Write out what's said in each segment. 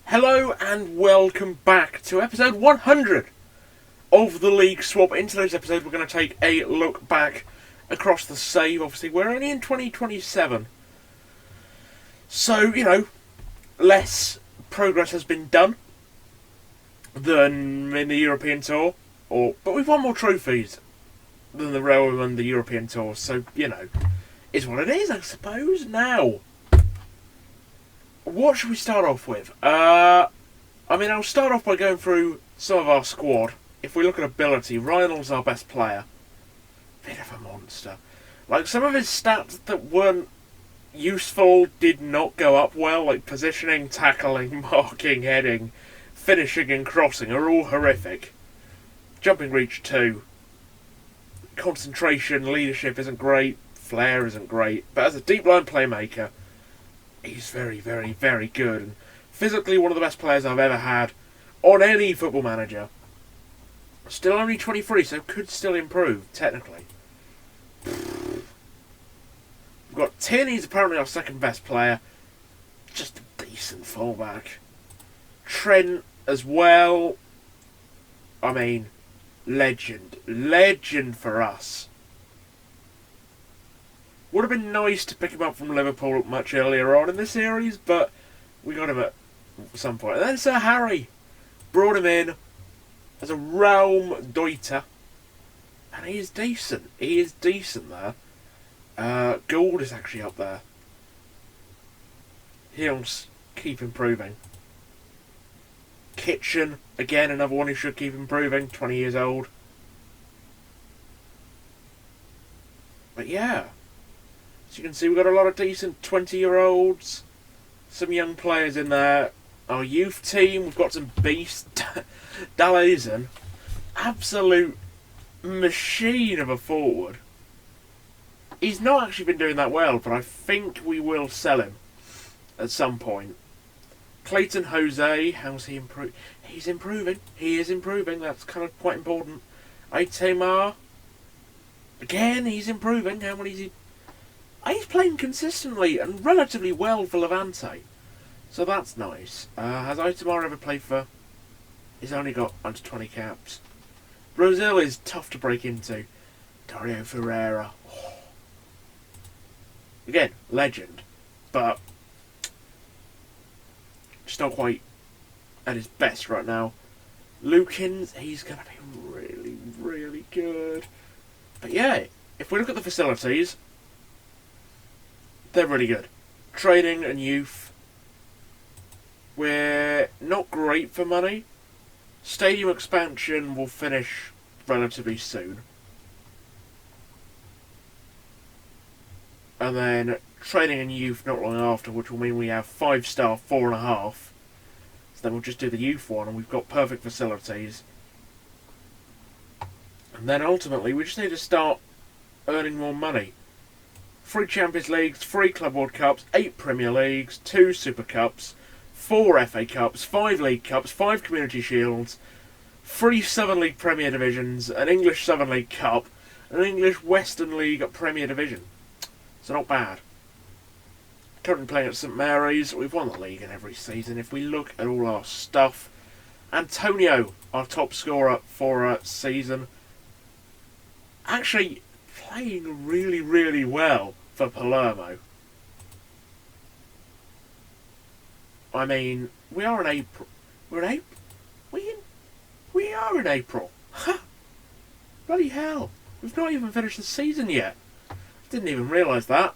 Hello and welcome back to episode 100 of the League Swap. In today's episode we're going to take a look back across the save. Obviously we're only in 2027, so less progress has been done than in the European Tour, but we've won more trophies than the Railway and the European Tour, so it's what it is, I suppose. Now, what should we start off with? I'll start off by going through some of our squad. If we look at ability, Reinald's our best player. Bit of a monster. Like, some of his stats that weren't useful did not go up well, like positioning, tackling, marking, heading, finishing and crossing are all horrific. Jumping reach 2. Concentration, leadership isn't great, flair isn't great, but as a deep line playmaker, he's very, very, very good. And physically one of the best players I've ever had on any Football Manager. Still only 23, so could still improve, technically. We've got Tierney's apparently our second best player. Just a decent fullback. Trent as well. Legend. Legend for us. Would have been nice to pick him up from Liverpool much earlier on in the series, but we got him at some point. And then Sir Harry brought him in as a Realm Deuter, and he is decent. He is decent there. Gould is actually up there. He'll keep improving. Kitchen, again, another one who should keep improving. 20 years old. But yeah. As you can see, we've got a lot of decent 20-year-olds. Some young players in there. Our youth team, we've got some beasts. Dalazen, absolute machine of a forward. He's not actually been doing that well, but I think we will sell him at some point. Clayton Jose, how's he improved? He's improving. He is improving. That's kind of quite important. Aitemar, again, he's improving. How many is he? He's playing consistently and relatively well for Levante, so that's nice. Has Aitemar ever played for? He's only got under 20 caps. Brazil is tough to break into. Dario Ferreira, again, legend, but just not quite at his best right now. Lukins, he's going to be really, really good. But yeah, if we look at the facilities, they're really good. Training and youth, we're not great for money. Stadium expansion will finish relatively soon. And then training and youth not long after, which will mean we have 5-star 4.5. So then we'll just do the youth one and we've got perfect facilities. And then ultimately we just need to start earning more money. 3 Champions Leagues, 3 Club World Cups, 8 Premier Leagues, 2 Super Cups, 4 FA Cups, 5 League Cups, 5 Community Shields, 3 Southern League Premier Divisions, an English Southern League Cup, and an English Western League Premier Division. So not bad. Currently playing at St Mary's. We've won the league in every season. If we look at all our stuff, Antonio, our top scorer for a season, actually playing really, really well for Palermo. We are in April. We're in April. We are in April. Ha! Bloody hell. We've not even finished the season yet. Didn't even realise that.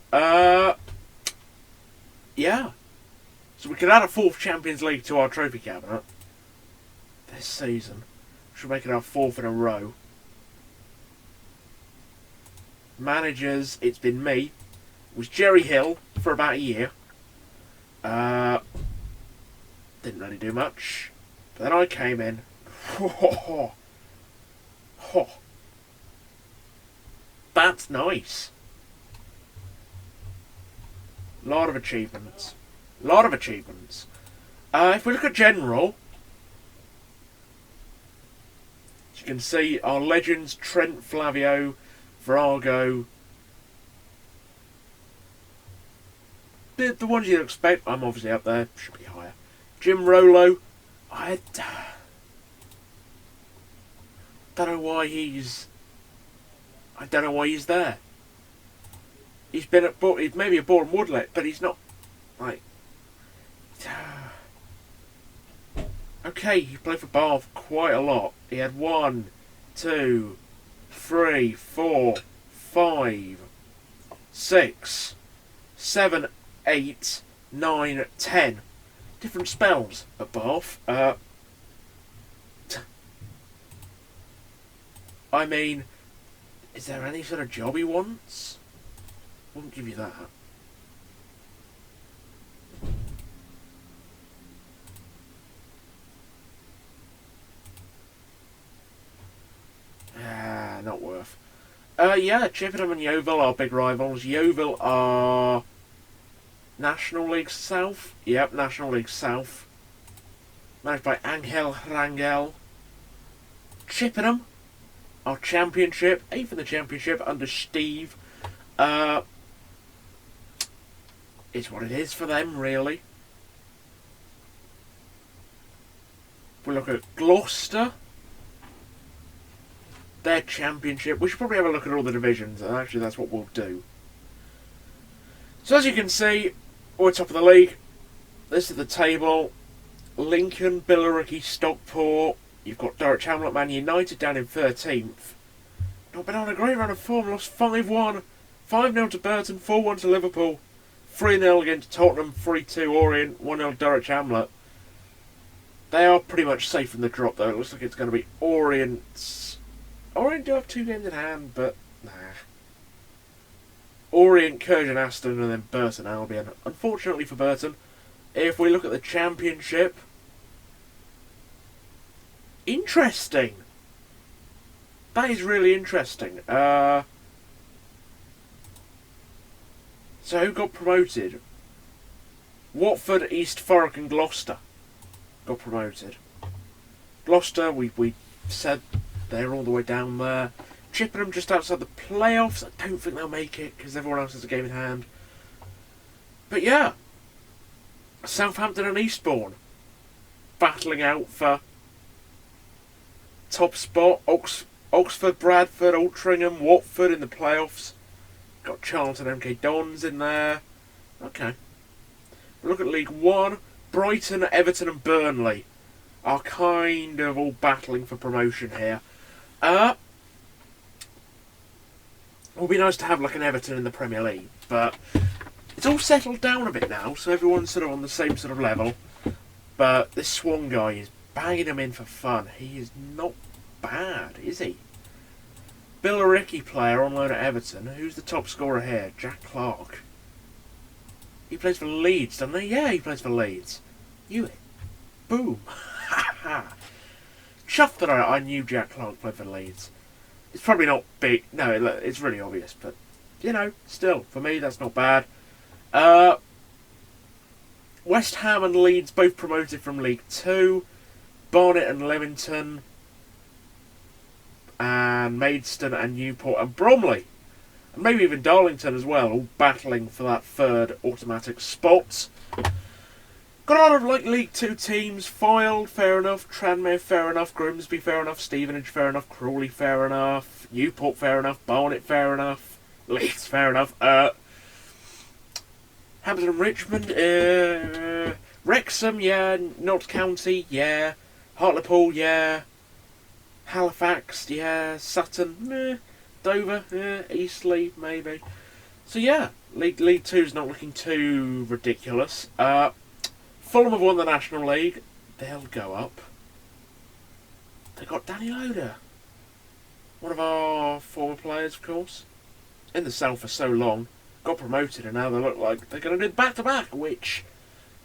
Yeah. So we could add a 4th Champions League to our trophy cabinet this season. Should make it our 4th in a row. Managers, it's been me. It was Jerry Hill for about a year. Didn't really do much. But then I came in. That's nice. Lot of achievements. If we look at general, as you can see, our legends, Trent, Flavio, Vrago, the ones you'd expect. I'm obviously up there, should be higher. Jim Rollo, I don't know why he's there. He's been at he's maybe a Boreham Woodlet, but he's not like. Okay, he played for Bath quite a lot. He had 1, 2, 3, 4, 5, 6, 7, 8, 9, 10 different spells at Bath. I mean, is there any sort of job he wants? Wouldn't give you that. Not worth. Yeah, Chippenham and Yeovil are big rivals. Yeovil are National League South. Yep, National League South. Managed by Angel Rangel. Chippenham are Championship. 8th in the Championship under Steve. It's what it is for them, really. If we look at Gloucester, their Championship. We should probably have a look at all the divisions, and actually that's what we'll do. So as you can see, we're top of the league. This is the table. Lincoln, Billericay, Stockport. You've got Dulwich Hamlet, Man United down in 13th. Not been on a great run of form. Lost 5-1. 5-0 to Burton, 4-1 to Liverpool. 3-0 against Tottenham, 3-2 Orient, 1-0 Dulwich Hamlet. They are pretty much safe from the drop, though. It looks like it's going to be Orient's. Orient do have 2 games in hand, but nah. Orient, Curzon, Aston, and then Burton Albion. Unfortunately for Burton, if we look at the Championship, interesting. That is really interesting. So who got promoted? Watford, East Thurrock and Gloucester got promoted. Gloucester, we said they're all the way down there. Chippenham just outside the playoffs. I don't think they'll make it because everyone else has a game in hand. But yeah, Southampton and Eastbourne battling out for top spot. Oxford, Bradford, Altrincham, Watford in the playoffs. Got Charlton, MK Dons in there. Okay. We look at League One. Brighton, Everton and Burnley are kind of all battling for promotion here. It would be nice to have like an Everton in the Premier League, but it's all settled down a bit now, so everyone's sort of on the same sort of level. But this Swan guy is banging him in for fun. He is not bad, is he? Billericay player on loan at Everton. Who's the top scorer here? Jack Clark. He plays for Leeds, doesn't he? Yeah, he plays for Leeds. Knew it. Boom. Chuffed that I knew Jack Clark played for Leeds. It's probably not big. No, it's really obvious, but you know, still for me that's not bad. West Ham and Leeds both promoted from League 2. Barnet and Leamington, and Maidstone and Newport and Bromley, and maybe even Darlington as well, all battling for that 3rd automatic spot. Got a lot of like League 2 teams. Fylde, fair enough. Tranmere, fair enough. Grimsby, fair enough. Stevenage, fair enough. Crawley, fair enough. Newport, fair enough. Barnet, fair enough. Leeds, fair enough. Hampton and Richmond, Wrexham, yeah. Notts County, yeah. Hartlepool, yeah. Halifax, yeah. Sutton, meh. Dover, Eastleigh, maybe. So yeah, League 2's not looking too ridiculous. Fulham have won the National League. They'll go up. They got Danny Loader, one of our former players, of course. In the South for so long. Got promoted and now they look like they're going to do back-to-back, which,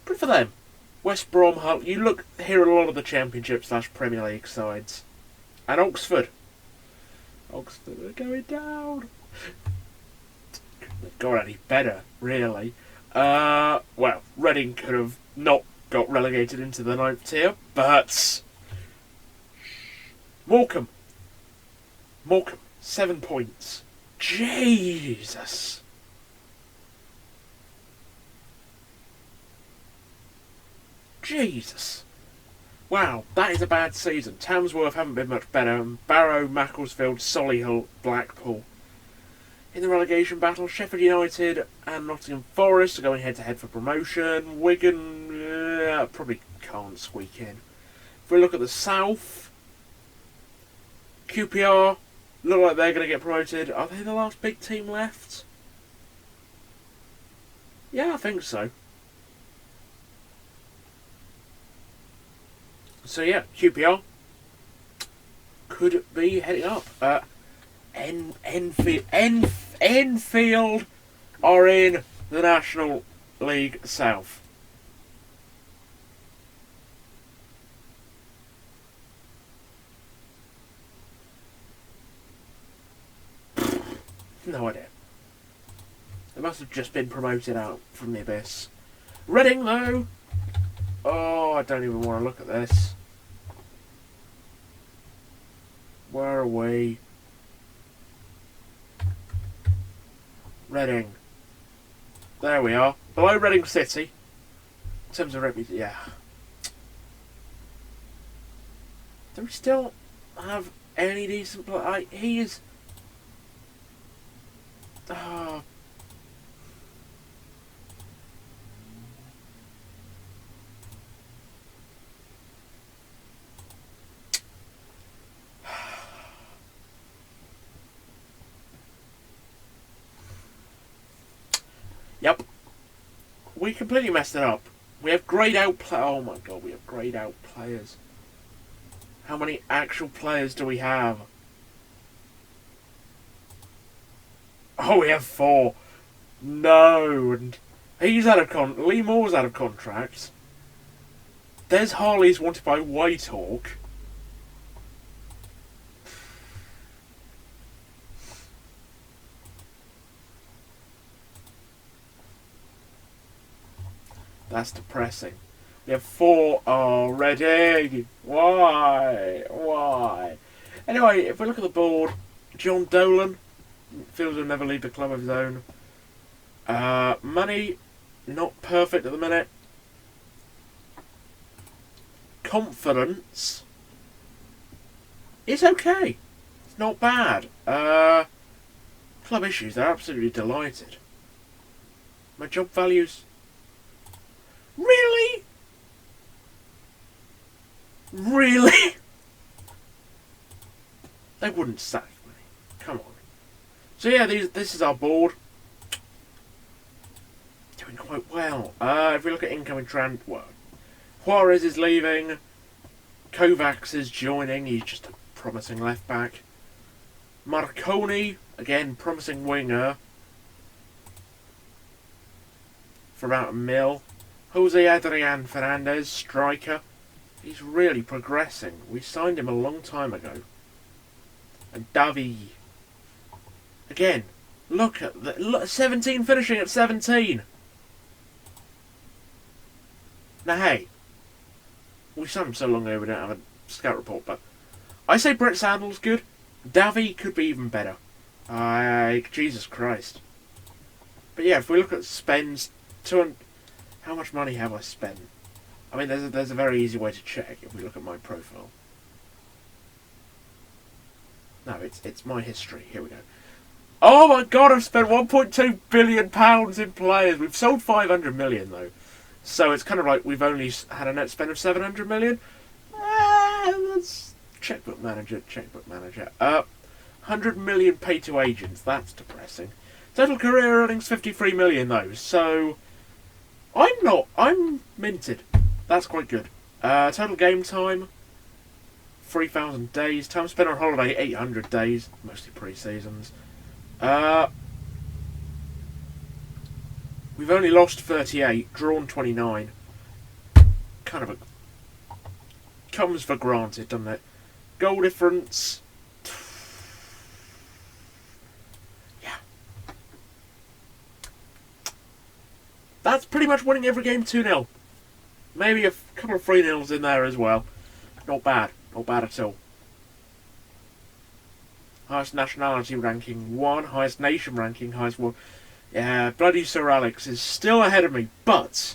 good for them. West Brom, Hull, you hear a lot of the Championship / Premier League sides. And Oxford. Oxford are going down. They've got any better, really. Well, Reading could have not got relegated into the 9th tier, but Morecambe, 7 points. Jesus. Jesus. Wow, that is a bad season. Tamsworth haven't been much better. Barrow, Macclesfield, Solihull, Blackpool. In the relegation battle, Sheffield United and Nottingham Forest are going head-to-head for promotion. Wigan probably can't squeak in. If we look at the South, QPR look like they're going to get promoted. Are they the last big team left? Yeah, I think so. So yeah, QPR could be heading up. Enfield are in the National League South. No idea. They must have just been promoted out from the abyss. Reading, though. Oh, I don't even want to look at this. Where are we? Reading. There we are. Below Reading City. In terms of reputation, yeah. Do we still have any decent play? He is... Oh. Yep. We completely messed it up. We have greyed out oh my god, we have greyed out players. How many actual players do we have? Oh, we have 4. No, and he's out of Lee Moore's out of contract. Des Harley's wanted by Whitehawk. That's depressing. We have 4 already. Why? Why? Anyway, if we look at the board, John Dolan feels he'll never leave the club of his own. Money, not perfect at the minute. Confidence, it's okay. It's not bad. Club issues, they're absolutely delighted. My job values... Really? Really? They wouldn't sack me. Come on. So yeah, this is our board. Doing quite well. If we look at incoming well, Juarez is leaving. Kovacs is joining. He's just a promising left back. Marconi, again, promising winger. For about £1 million. Jose Adrian Fernandez, striker. He's really progressing. We signed him a long time ago. And Davi. Again, look at the 17 finishing at 17. Now hey, we signed him so long ago we don't have a scout report, but I say Brett Sandler's good. Davi could be even better. Jesus Christ. But yeah, if we look at spends, how much money have I spent? I mean, there's a very easy way to check if we look at my profile. No, it's my history. Here we go. Oh my god, I've spent £1.2 billion in players. We've sold 500 million though. So it's kind of like we've only had a net spend of 700 million. That's checkbook manager. 100 million paid to agents. That's depressing. Total career earnings 53 million though. So I'm minted. That's quite good. Total game time 3,000 days. Time spent on holiday 800 days. Mostly pre-seasons. We've only lost 38, drawn 29. Kind of comes for granted, doesn't it? Goal difference. Yeah. That's pretty much winning every game 2-0. Maybe a couple of 3-0s in there as well. Not bad. Not bad at all. Highest nationality ranking 1. Highest nation ranking, highest 1. Yeah, bloody Sir Alex is still ahead of me, but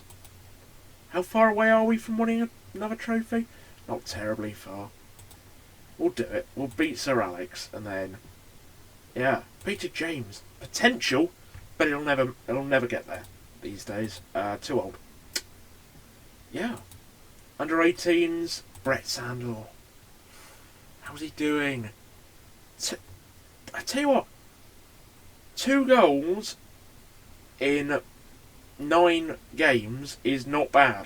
How far away are we from winning another trophy? Not terribly far. We'll do it. We'll beat Sir Alex, and then, yeah, Peter James. Potential, but it'll never get there these days. Too old. Yeah. Under 18s, Brett Sandor. How's he doing? I tell you what. 2 goals in 9 games is not bad.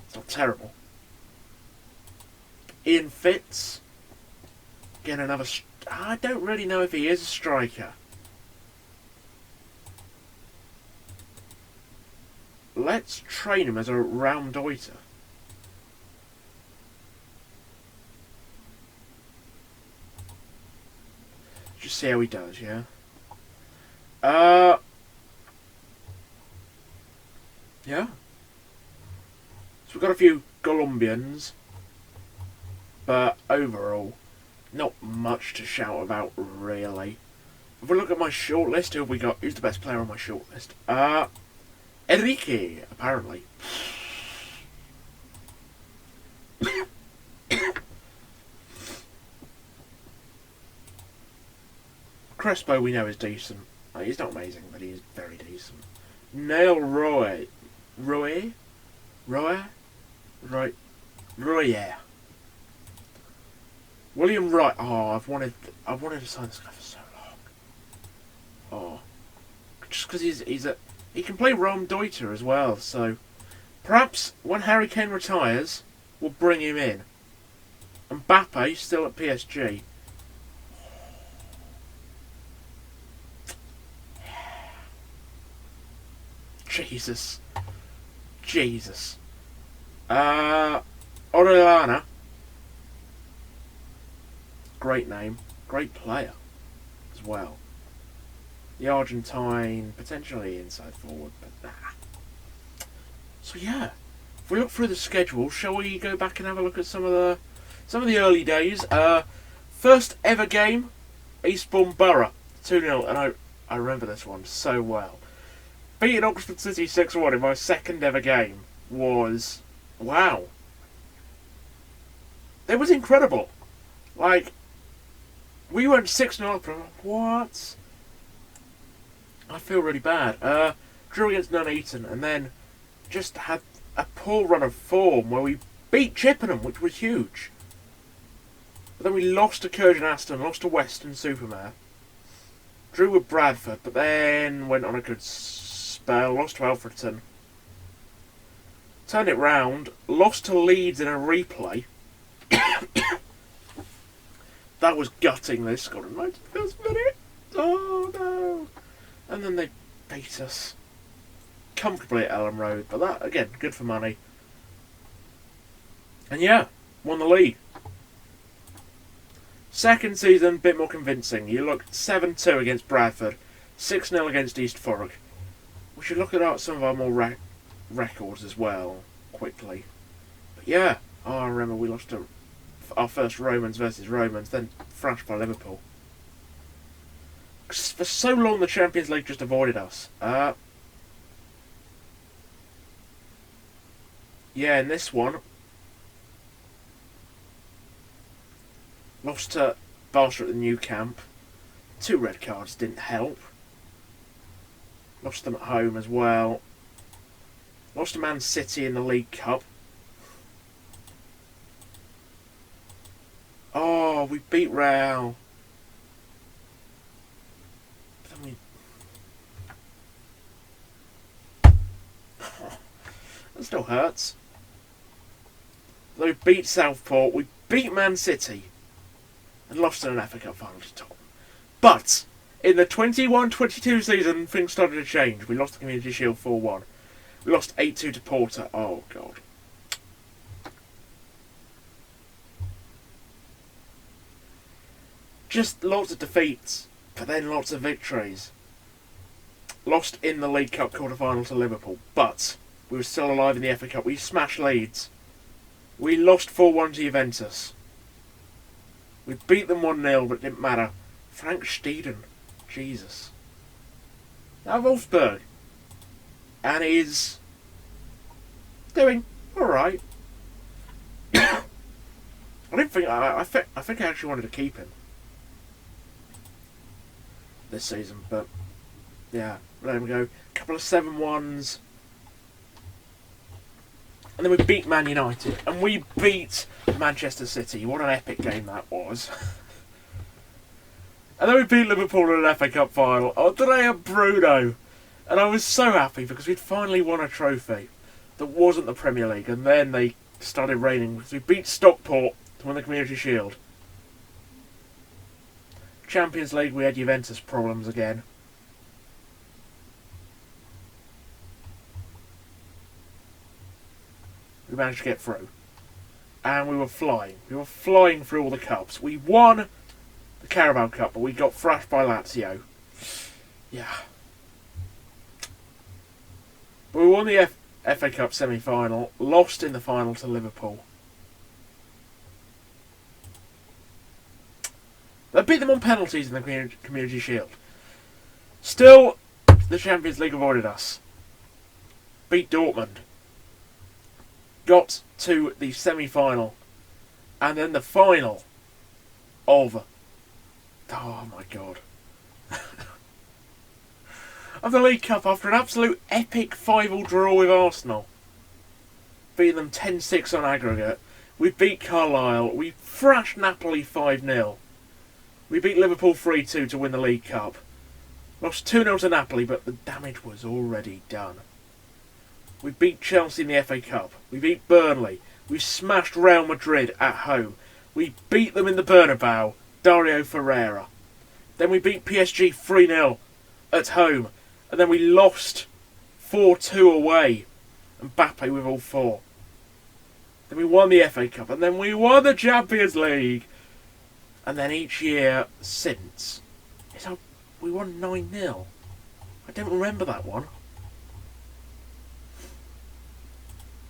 It's not terrible. Ian Fitz. Again, another... I don't really know if he is a striker. Let's train him as a Raumdeuter. Just see how he does, yeah? Yeah. So we've got a few Colombians. But overall, not much to shout about, really. If we look at my shortlist, who have we got? Who's the best player on my shortlist? Enrique, apparently. Crespo, we know, is decent. He's not amazing, but he's very decent. Neil Roy. Roy? Yeah. William Wright. Oh, I've wanted to sign this guy for so long. Oh, just because he can play Raumdeuter as well. So perhaps when Harry Kane retires, we'll bring him in. Mbappe still at PSG. Jesus. Orellana. Great name. Great player as well. The Argentine, potentially inside forward, but nah. So yeah, if we look through the schedule, shall we go back and have a look at some of the early days? First ever game, Eastbourne Borough, 2-0, and I remember this one so well. Beating Oxford City 6-1 in my second ever game was, wow. It was incredible. Like, we went 6-0 up, and I'm like, what? I feel really bad. Drew against Nuneaton, and then just had a poor run of form where we beat Chippenham, which was huge. But then we lost to Curzon Aston, lost to Weston-super-Mare. Drew with Bradford, but then went on a good spell, lost to Alfreton. Turned it round, lost to Leeds in a replay. That was gutting. They scored a 91st minute. Oh no! And then they beat us comfortably at Elm Road. But that, again, good for money. And yeah, won the league. Second season, bit more convincing. You looked 7-2 against Bradford, 6-0 against East Thurrock. We should look at some of our more records as well, quickly. But yeah, I remember we lost to our first Romans versus Romans, then thrashed by Liverpool. For so long, the Champions League just avoided us. Yeah, in this one, lost to Barca at the new camp. 2 red cards didn't help. Lost them at home as well. Lost to Man City in the League Cup. Oh, we beat Real. But then that still hurts. Though we beat Southport, we beat Man City, and lost in an FA Cup final to Tottenham. But in the 21-22 season, things started to change. We lost the Community Shield 4-1. We lost 8-2 to Porter. Oh, God. Just lots of defeats, but then lots of victories. Lost in the League Cup quarter-final to Liverpool, but we were still alive in the FA Cup. We smashed Leeds. We lost 4-1 to Juventus. We beat them 1-0, but it didn't matter. Frank Steeden. Jesus. Now Wolfsburg. and is doing alright. I didn't think I think I actually wanted to keep him this season, but yeah, let him go. A couple of 7-1s. And then we beat Man United. And we beat Manchester City. What an epic game that was. And then we beat Liverpool in an FA Cup final. Andrea Bruno. And I was so happy because we'd finally won a trophy that wasn't the Premier League. And then they started raining because we beat Stockport to win the Community Shield. Champions League, we had Juventus problems again. We managed to get through. And we were flying. We were flying through all the cups. We won the Carabao Cup, but we got thrashed by Lazio. Yeah. But we won the FA Cup semi-final. Lost in the final to Liverpool. They beat them on penalties in the Community Shield. Still, the Champions League avoided us. Beat Dortmund. Got to the semi-final. And then the final of... oh my god. of the League Cup after an absolute epic 5-5 draw with Arsenal. Beating them 10-6 on aggregate. We beat Carlisle. We thrashed Napoli 5-0. We beat Liverpool 3-2 to win the League Cup. Lost 2-0 to Napoli, but the damage was already done. We beat Chelsea in the FA Cup. We beat Burnley. We smashed Real Madrid at home. We beat them in the Bernabeu. Dario Ferreira. Then we beat PSG 3-0 at home. And then we lost 4-2 away. Mbappe with all 4. Then we won the FA Cup. And then we won the Champions League. And then each year since, we won 9-0. I don't remember that one.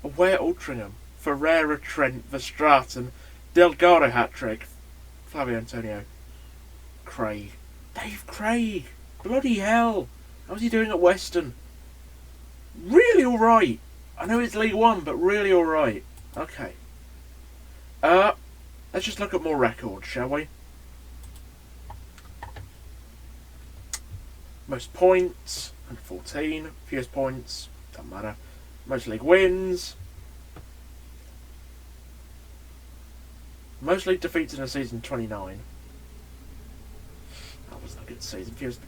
Away at Altrincham, Ferreira, Trent, Verstraeten, Delgado hat-trick, Flavio Antonio, Craig. Dave Craig! Bloody hell! How's he doing at Weston? Really alright. I know it's League One, but really alright. Okay. Let's just look at more records, shall we? Most points, 114. Fewest points, doesn't matter. Most league wins. Most league defeats in a season, 29. That wasn't a good season. Fewest,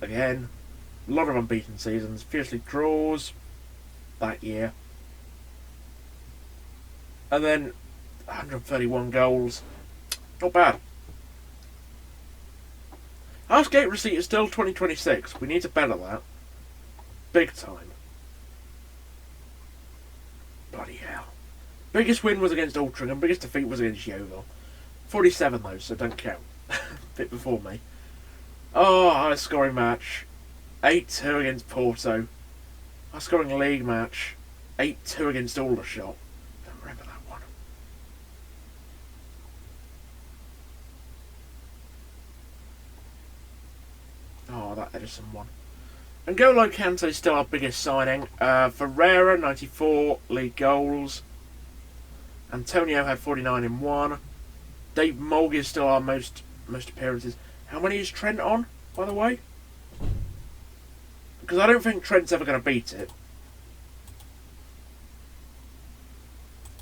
again, a lot of unbeaten seasons. Fewest league draws that year. And then 131 goals. Not bad. Our skate receipt is still 2026. We need to better that. Big time. Bloody hell. Biggest win was against Altrincham, and biggest defeat was against Yeovil. 47 though, so don't count. Bit before me. Oh, high scoring match. 8-2 against Porto. High scoring league match. 8-2 against Aldershot. Don't remember that one. Oh, that Edison one. N'Golo Kante is still our biggest signing. Ferreira, 94 league goals. Antonio had 49 in one. Dave Mulg is still our most appearances. How many is Trent on, by the way? Because I don't think Trent's ever going to beat it.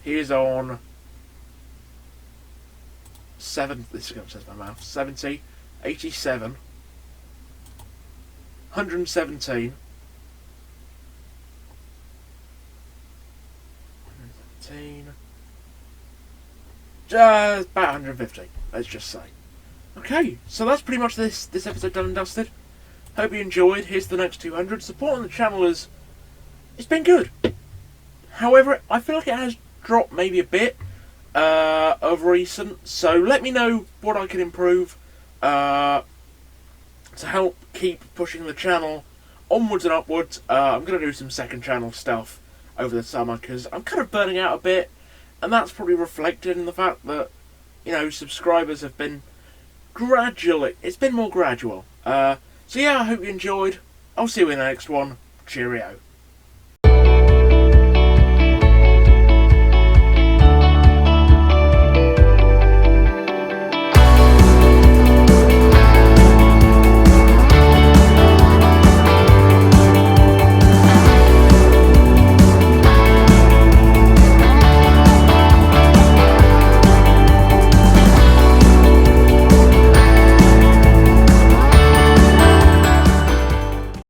He is on 7. This is going to say my mouth. 70, 87, 117. 117. Just about 150, let's just say. Okay, so that's pretty much this episode done and dusted. Hope you enjoyed. Here's the next 200. Support on the channel it's been good. However, I feel like it has dropped maybe a bit of recent. So let me know what I can improve to help keep pushing the channel onwards and upwards. I'm going to do some second channel stuff over the summer because I'm kind of burning out a bit. And that's probably reflected in the fact that, subscribers have been gradually... It's been more gradual. So yeah, I hope you enjoyed. I'll see you in the next one. Cheerio.